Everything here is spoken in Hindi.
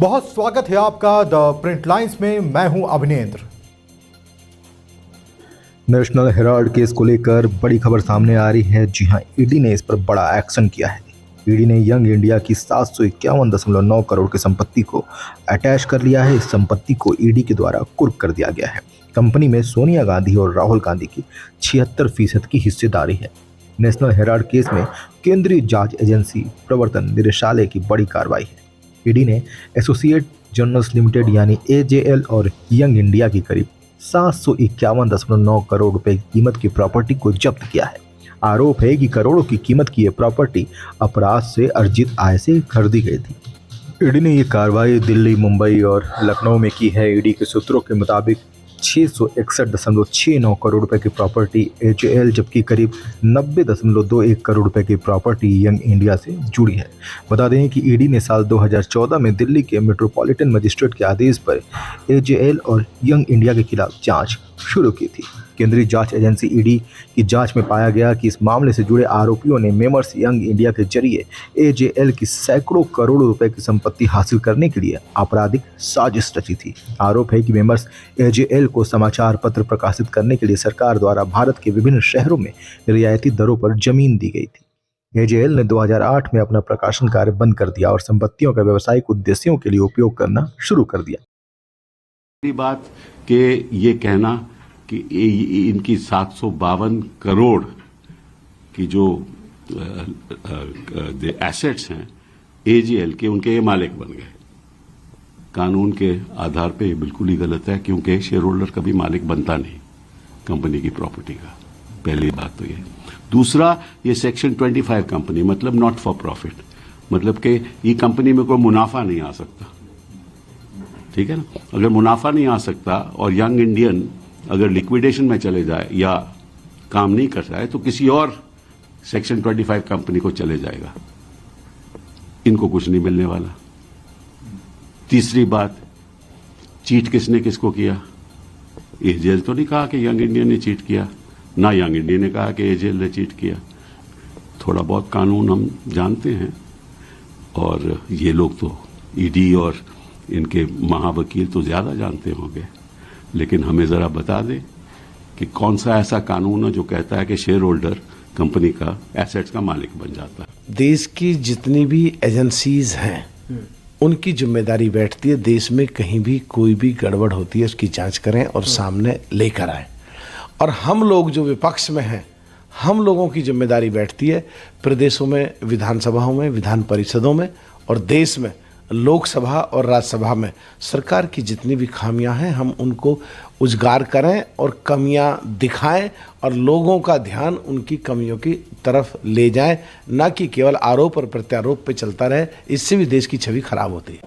बहुत स्वागत है आपका द प्रिंट लाइंस में। मैं हूं अभिनेंद्र। नेशनल हेराल्ड केस को लेकर बड़ी खबर सामने आ रही है। जी हां, ईडी ने इस पर बड़ा एक्शन किया है। ईडी ने यंग इंडिया की 751.9 करोड़ की संपत्ति को अटैच कर लिया है। इस संपत्ति को ईडी के द्वारा कुर्क कर दिया गया है। कंपनी में सोनिया गांधी और राहुल गांधी की 76% की हिस्सेदारी है। नेशनल हेराल्ड केस में केंद्रीय जांच एजेंसी प्रवर्तन निदेशालय की बड़ी कार्रवाई है। ईडी ने एसोसिएट जर्नल्स लिमिटेड यानी एजेएल और यंग इंडिया की करीब 751.9 करोड़ रुपए की कीमत की प्रॉपर्टी को जब्त किया है। आरोप है कि करोड़ों की कीमत की यह प्रॉपर्टी अपराध से अर्जित आय से खरीदी गई थी। ईडी ने यह कार्रवाई दिल्ली, मुंबई और लखनऊ में की है। ईडी के सूत्रों के मुताबिक 661.69 करोड़ रुपए की प्रॉपर्टी एजेएल जबकि करीब 90.21 करोड़ रुपए की प्रॉपर्टी यंग इंडिया से जुड़ी है। बता दें कि ईडी ने साल 2014 में दिल्ली के मेट्रोपॉलिटन मजिस्ट्रेट के आदेश पर एजेएल और यंग इंडिया के खिलाफ जांच शुरू की थी। केंद्रीय जांच एजेंसी ईडी की जांच में पाया गया कि इस मामले से जुड़े आरोपियों ने मेमर्स यंग इंडिया के जरिए एजेएल की सैकड़ों करोड़ रुपए की संपत्ति हासिल करने के लिए आपराधिक साजिश रची थी। आरोप है कि मेमर्स एजेएल को समाचार पत्र प्रकाशित करने के लिए सरकार द्वारा भारत के विभिन्न शहरों में रियायती दरों पर जमीन दी गई थी। एजेएल ने 2008 में अपना प्रकाशन कार्य बंद कर दिया और संपत्तियों का व्यावसायिक उद्देश्यों के लिए उपयोग करना शुरू कर दिया। बात के ये कहना कि इनकी 752 करोड़ की जो एसेट्स हैं एजेएल के, उनके ये मालिक बन गए। कानून के आधार पे ये बिल्कुल ही गलत है, क्योंकि शेयर होल्डर कभी मालिक बनता नहीं कंपनी की प्रॉपर्टी का। पहली बात तो ये। दूसरा, ये सेक्शन 25 कंपनी मतलब नॉट फॉर प्रॉफिट, मतलब कि ये कंपनी में कोई मुनाफा नहीं आ सकता। ठीक है ना? अगर मुनाफा नहीं आ सकता और यंग इंडियन अगर लिक्विडेशन में चले जाए या काम नहीं कर जाए तो किसी और सेक्शन 25 कंपनी को चले जाएगा। इनको कुछ नहीं मिलने वाला। तीसरी बात, चीट किसने किसको किया? एजेएल तो नहीं कहा कि यंग इंडियन ने चीट किया, ना यंग इंडियन ने कहा कि एजेएल ने चीट किया। थोड़ा बहुत कानून हम जानते हैं और ये लोग तो ईडी और इनके महावकील तो ज्यादा जानते होंगे, लेकिन हमें जरा बता दें कि कौन सा ऐसा कानून है जो कहता है कि शेयर होल्डर कंपनी का एसेट्स का मालिक बन जाता है। देश की जितनी भी एजेंसीज हैं उनकी जिम्मेदारी बैठती है देश में कहीं भी कोई भी गड़बड़ होती है उसकी जांच करें और सामने लेकर आए। और हम लोग जो विपक्ष में हैं, हम लोगों की जिम्मेदारी बैठती है प्रदेशों में, विधानसभाओं में, विधान परिषदों में और देश में लोकसभा और राज्यसभा में सरकार की जितनी भी खामियां हैं हम उनको उजागर करें और कमियां दिखाएं और लोगों का ध्यान उनकी कमियों की तरफ ले जाएं, ना कि केवल आरोप और प्रत्यारोप पे चलता रहे। इससे भी देश की छवि खराब होती है।